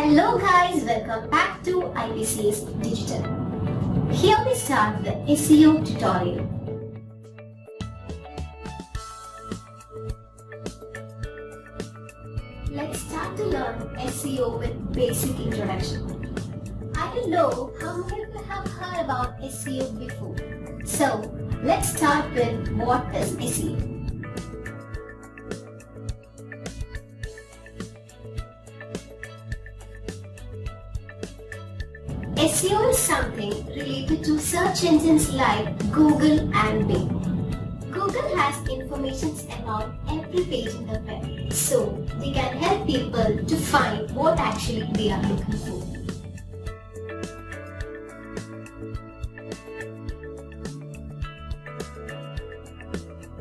Hello guys, welcome back to IPCS Digital. Here we start the SEO tutorial. Let's start to learn SEO with basic introduction. I don't know how many of you have heard about SEO before. So let's start with what is SEO. SEO is something related to search engines like Google and Bing. Google has information about every page in the web, so they can help people to find what actually they are looking for.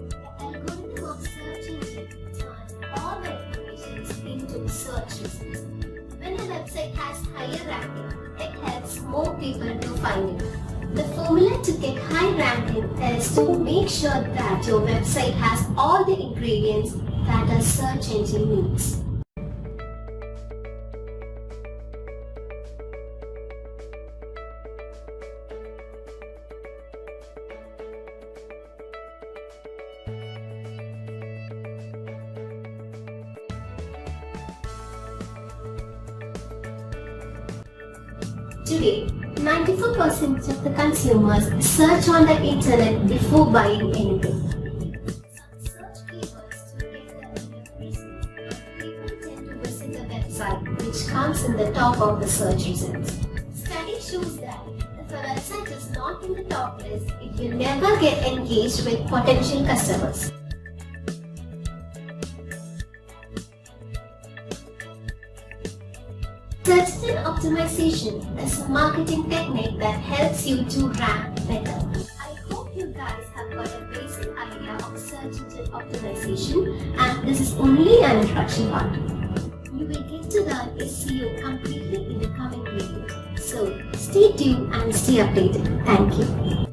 The algorithm of search engine turns all the information into search results. When a website has higher ranking, it helps more people to find it. The formula to get high ranking is to make sure that your website has all the ingredients that a search engine needs. Today, 94% of the consumers search on the internet before buying anything. Some search keywords to get the results, but people tend to visit the website which comes in the top of the search results. Study shows that if a website is not in the top list, it will never get engaged with potential customers. Search engine optimization is a marketing technique that helps you to rank better. I hope you guys have got a basic idea of search engine optimization, and this is only an introduction part. You will get to learn SEO completely in the coming video. So stay tuned and stay updated. Thank you.